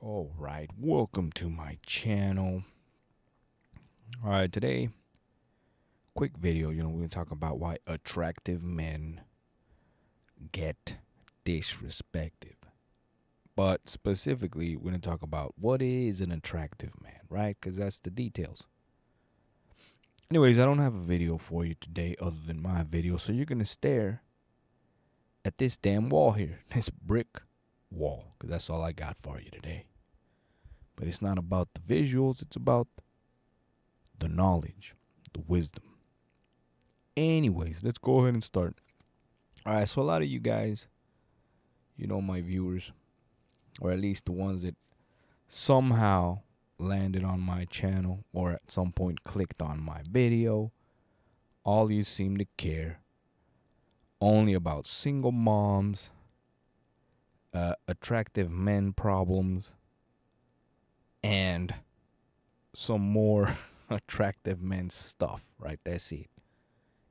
All right, welcome to my channel. All right, today, quick video. We're gonna talk about why attractive men get disrespected. But specifically, we're gonna talk about what is an attractive man, right? Because that's the details. Anyways, I don't have a video for you today other than my video, so you're gonna stare at this damn wall here, this brick wall, because that's all I got for you today. But it's not about the visuals, it's about the knowledge, the wisdom. Anyways, let's go ahead and start. All right, so a lot of you guys, my viewers, or at least the ones that somehow landed on my channel or at some point clicked on my video, all you seem to care only about single moms, attractive men problems, and some more attractive men stuff, right? That's it.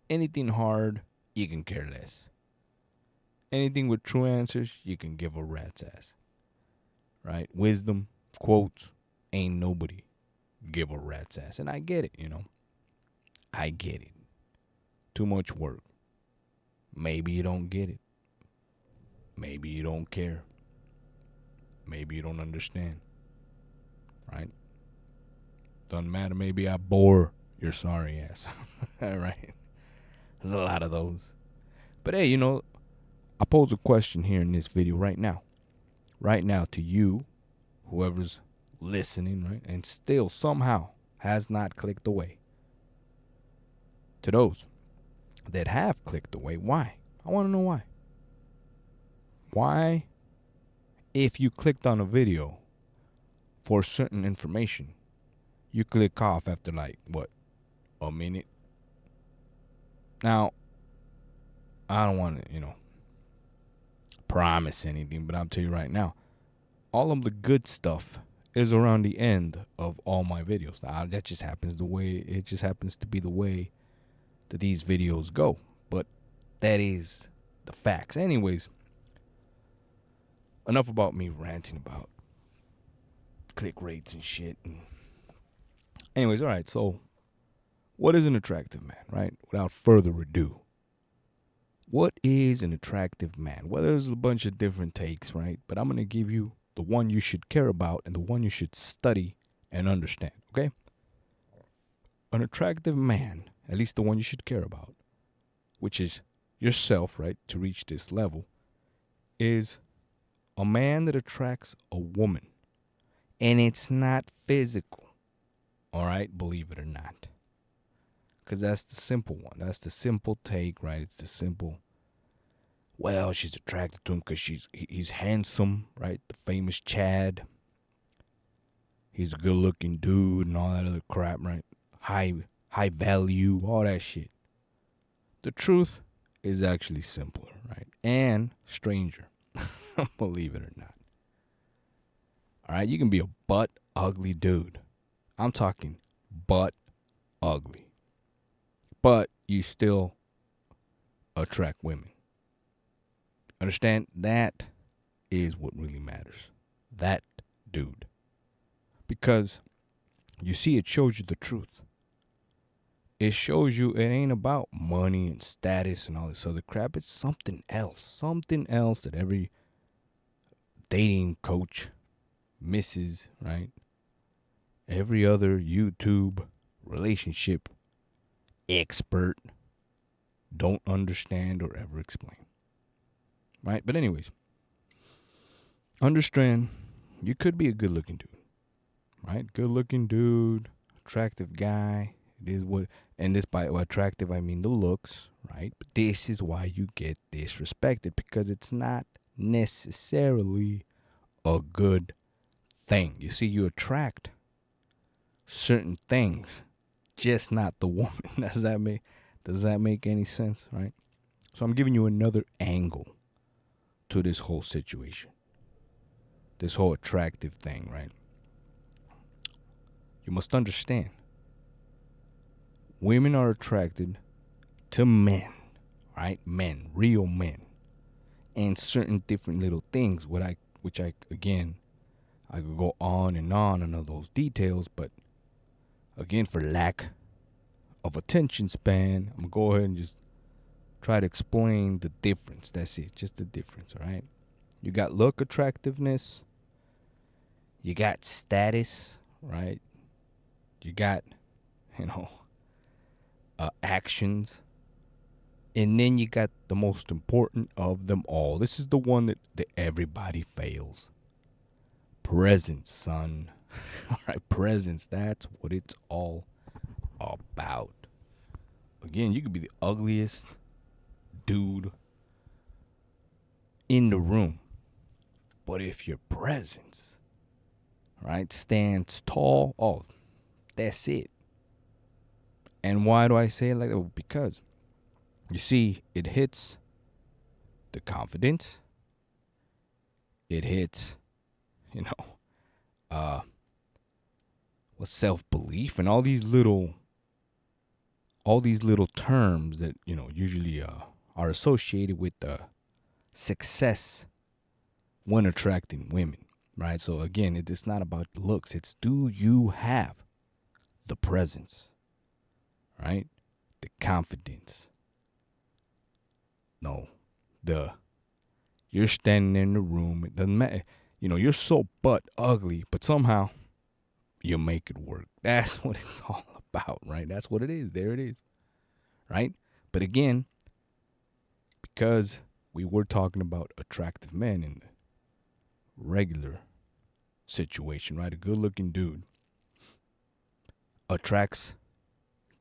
Anything hard, you can care less. Anything with true answers, you can give a rat's ass. Right? Wisdom, quotes, ain't nobody give a rat's ass. And I get it, I get it. Too much work. Maybe you don't get it. Maybe you don't care. Maybe you don't understand. Right? Doesn't matter. Maybe I bore your sorry ass. All right? There's a lot of those. But hey, I pose a question here in this video right now. Right now to you, whoever's listening, right? And still somehow has not clicked away. To those that have clicked away, why? I want to know why. Why, if you clicked on a video for certain information, you click off after a minute? Now, I don't want to, promise anything, but I'll tell you right now, all of the good stuff is around the end of all my videos. Now, that just happens to be the way that these videos go. But that is the facts. Anyways, enough about me ranting about click rates and shit. Anyways, all right, so what is an attractive man, right? Without further ado, what is an attractive man? Well, there's a bunch of different takes, right? But I'm going to give you the one you should care about and the one you should study and understand, okay? An attractive man, at least the one you should care about, which is yourself, right, to reach this level, is a man that attracts a woman. And it's not physical, all right? Believe it or not. Because that's the simple one. That's the simple take, right? It's the simple, well, she's attracted to him because he's handsome, right? The famous Chad. He's a good-looking dude and all that other crap, right? High value, all that shit. The truth is actually simpler, right? And stranger. Believe it or not. All right, you can be a butt ugly dude. I'm talking butt ugly. But you still attract women. Understand? That is what really matters. That dude. Because, you see, it shows you the truth. It shows you it ain't about money and status and all this other crap. It's something else. Something else that every dating coach misses, right? Every other YouTube relationship expert don't understand or ever explain. Right? But anyways, understand you could be a good looking dude. Right? Good looking dude, attractive guy. It is what, and this by attractive I mean the looks, right? But this is why you get disrespected, because it's not necessarily a good thing. You see, you attract certain things, just not the woman. Does that make any sense, right? So I'm giving you another angle to this whole situation. This whole attractive thing, right? You must understand. Women are attracted to men, right? Men, real men. And certain different little things, which I again I could go on and on all those details, but again, for lack of attention span, I'm gonna go ahead and just try to explain the difference. That's it, just the difference, all right? You got look attractiveness, you got status, right? You got, you know, actions, and then you got the most important of them all. This is the one that everybody fails. Presence, son. All right, presence. That's what it's all about. Again, you could be the ugliest dude in the room, but if your presence, right, stands tall, oh, that's it. And why do I say it like that? Well, because you see, it hits the confidence. It hits, you know, self-belief and all these little terms that, you know, usually are associated with success when attracting women, right? So again, it's not about looks. It's, do you have the presence, right? The confidence. No, you're standing in the room. It doesn't matter. You know, you're so butt ugly, but somehow you make it work. That's what it's all about, right? That's what it is. There it is, right? But again, because we were talking about attractive men in the regular situation, right? A good-looking dude attracts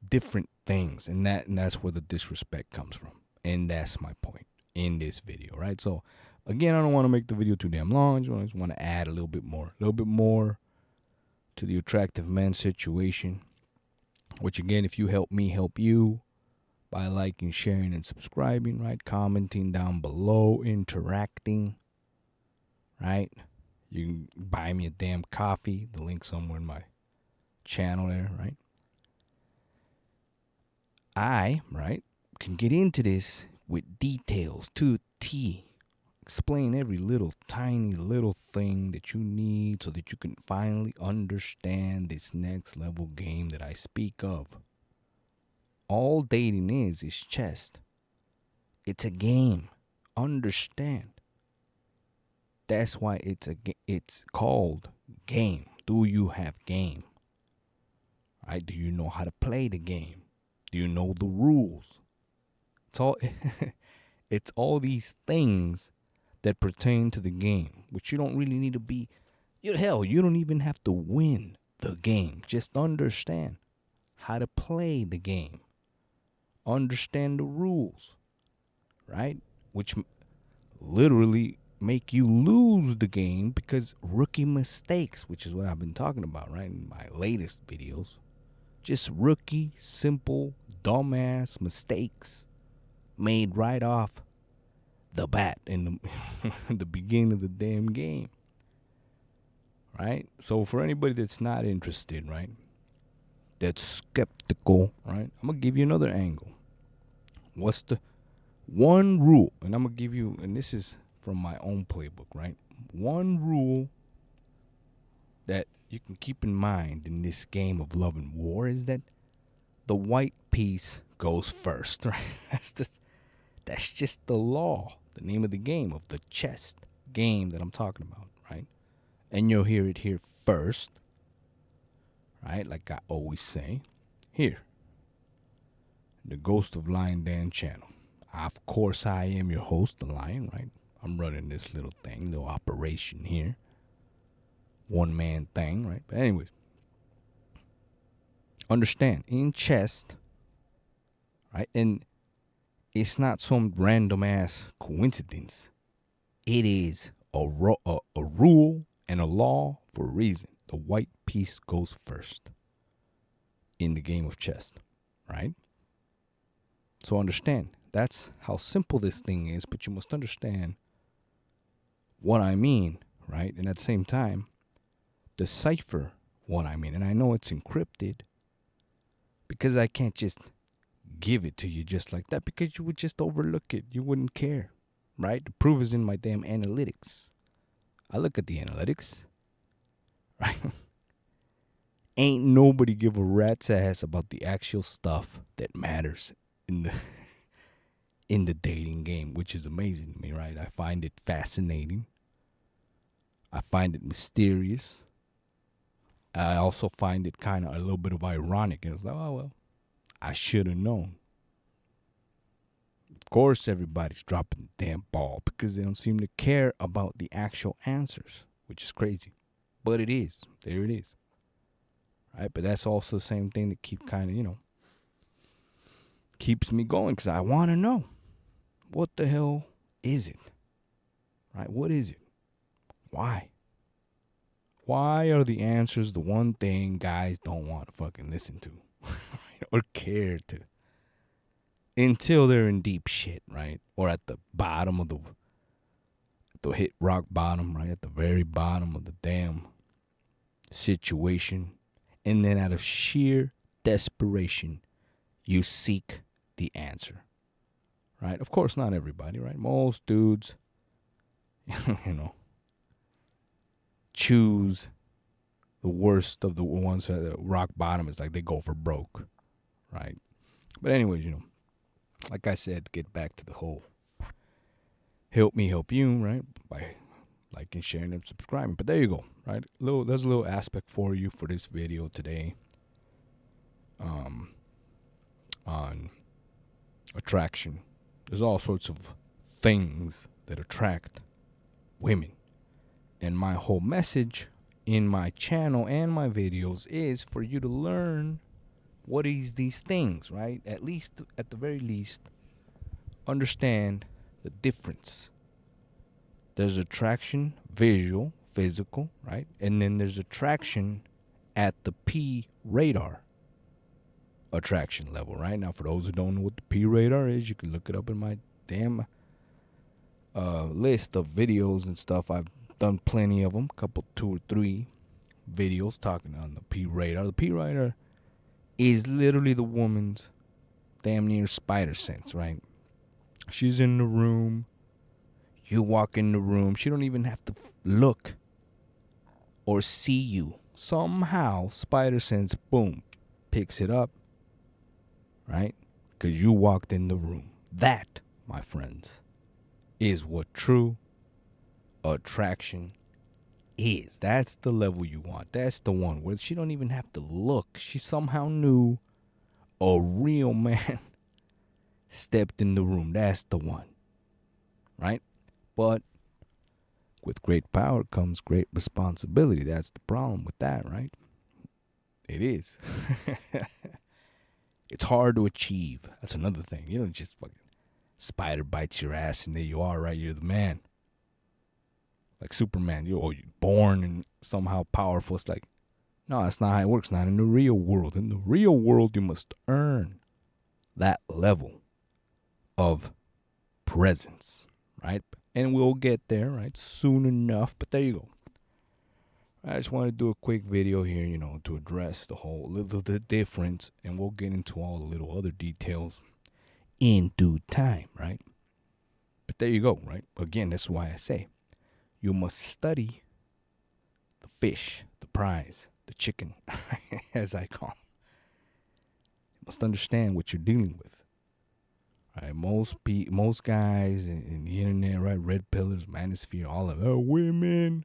different things, and that's where the disrespect comes from. And that's my point in this video, right? So again, I don't want to make the video too damn long. I just want to add a little bit more to the attractive men situation, which again, if you help me help you by liking, sharing, and subscribing, right? Commenting down below, interacting, right? You can buy me a damn coffee. The link somewhere in my channel there, right? I, right, can get into this with details to a T. Explain every little tiny little thing that you need so that you can finally understand this next level game that I speak of. All dating is chess. It's a game. Understand. That's why it's called game. Do you have game? Right? Do you know how to play the game? Do you know the rules? It's all these things that pertain to the game, which you don't really need to be. Hell, you don't even have to win the game. Just understand how to play the game. Understand the rules, right? Which literally make you lose the game because rookie mistakes, which is what I've been talking about, right, in my latest videos. Just rookie, simple, dumbass mistakes made right off the bat in the beginning of the damn game, right? So for anybody that's not interested, right, that's skeptical, right, I'm going to give you another angle. What's the one rule? And I'm going to give you, and this is from my own playbook, right? One rule that you can keep in mind in this game of love and war is that the white piece goes first, right? That's just the law, the name of the game, of the chess game that I'm talking about, right? And you'll hear it here first, right? Like I always say, here, the Ghost of Lion Dan channel. Of course, I am your host, the Lion, right? I'm running this little thing, little operation here. One man thing, right? But anyways, understand, in chess, right? And it's not some random ass coincidence. It is a rule and a law for a reason. The white piece goes first in the game of chess, right? So understand, that's how simple this thing is, but you must understand what I mean, right? And at the same time, decipher what I mean. And I know it's encrypted because I can't just give it to you just like that, because you would just overlook it. You wouldn't care, right? The proof is in my damn analytics. I look at the analytics. right? Ain't nobody give a rat's ass about the actual stuff that matters in the dating game, which is amazing to me, right? I find it fascinating. I find it mysterious. I also find it kind of a little bit of ironic. And it's like, oh, well, I should have known. Of course, everybody's dropping the damn ball because they don't seem to care about the actual answers, which is crazy. But it is. There it is. Right? But that's also the same thing that keeps me going because I want to know what the hell is it? Right? What is it? Why? Why are the answers the one thing guys don't want to fucking listen to or care to until they're in deep shit, right? Or at the bottom of the hit rock bottom, right? At the very bottom of the damn situation. And then out of sheer desperation, you seek the answer, right? Of course, not everybody, right? Most dudes, choose the worst of the ones at the rock bottom. Is like they go for broke, right? But anyways, like I said, get back to the whole help me help you, right? By liking, sharing, and subscribing. But there you go, right? There's a little aspect for you for this video today. On attraction. There's all sorts of things that attract women. And my whole message in my channel and my videos is for you to learn what is these things, right? At the very least, understand the difference. There's attraction, visual, physical, right? And then there's attraction at the P radar attraction level, right? Now, for those who don't know what the P radar is, you can look it up in my damn list of videos and stuff. I've done plenty of them, couple, 2 or 3 videos talking on the P radar. The P radar is literally the woman's damn near spider sense, right? She's in the room. You walk in the room. She don't even have to look or see you. Somehow, spider sense, boom, picks it up, right? Because you walked in the room. That, my friends, is what true attraction is. That's the level you want. That's the one where she don't even have to look. She somehow knew a real man stepped in the room. That's the one, right? But with great power comes great responsibility. That's the problem with that, right? It is. It's hard to achieve. That's another thing. You don't just fucking spider bites your ass and there you are, right? You're the man. Like Superman. You're born and somehow powerful. It's like, no, that's not how it works. Not in the real world. In the real world, you must earn that level of presence, right? And we'll get there, right, soon enough. But there you go. I just want to do a quick video here, to address the difference, and we'll get into all the little other details in due time, right? But there you go, right? Again, that's why I say you must study the fish, the prize, the chicken, as I call it. You must understand what you're dealing with. Right, most guys in the internet, right, red pillars, manosphere, all of them, women,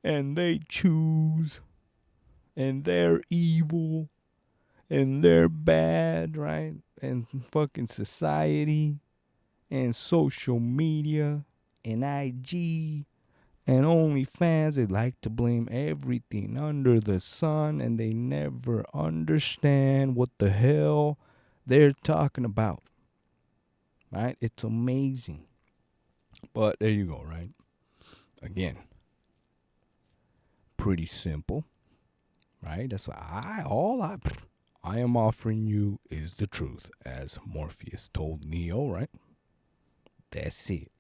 and they choose, and they're evil, and they're bad, right, and fucking society, and social media, and IG, and OnlyFans, they like to blame everything under the sun, and they never understand what the hell they're talking about. Right? It's amazing. But there you go, right? Again, pretty simple. Right? That's why I am offering you is the truth, as Morpheus told Neo, right? That's it.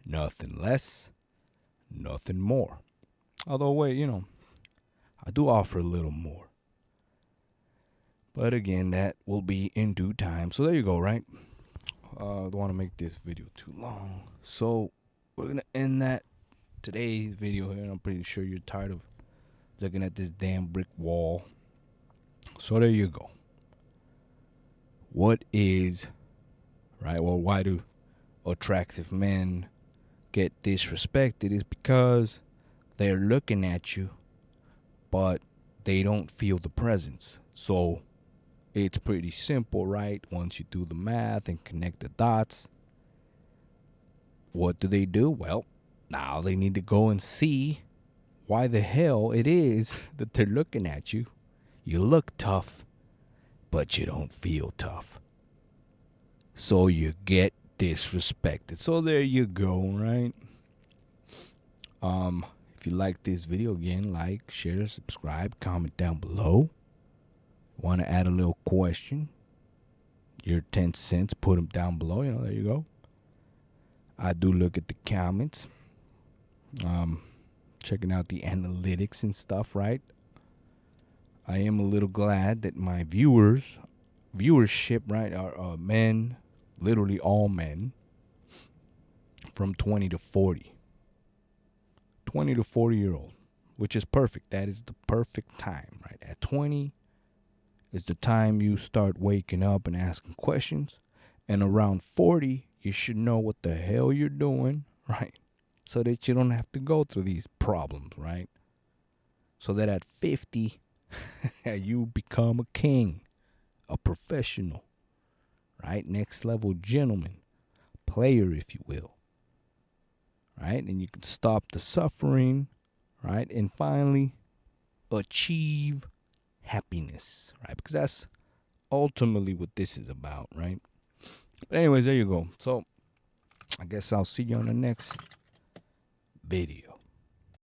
Nothing less, nothing more. Although, wait, I do offer a little more. But again, that will be in due time. So there you go, right? Don't want to make this video too long. So we're going to end that today's video here. I'm pretty sure you're tired of looking at this damn brick wall. So there you go. What is, right? Well, why do attractive men get disrespected? Is because they're looking at you, but they don't feel the presence. So it's pretty simple, right? Once you do the math and connect the dots, what do? Well, now they need to go and see why the hell it is that they're looking at you. You look tough, but you don't feel tough. So you get disrespected. So there you go, right? If you like this video, again, like, share, subscribe, comment down below. Want to add a little question? Your 10 cents, put them down below. There you go. I do look at the comments. Checking out the analytics and stuff, right? I am a little glad that my viewership, right, are men, literally all men, from 20 to 40. 20 to 40-year-old, which is perfect. That is the perfect time, right? At 20 is the time you start waking up and asking questions. And around 40, you should know what the hell you're doing, right? So that you don't have to go through these problems, right? So that at 50, you become a king, a professional, right? Next level gentleman, player, if you will, right? And you can stop the suffering, right? And finally achieve happiness, right? Because that's ultimately what this is about, right? But anyways, there you go. So I guess I'll see you on the next video.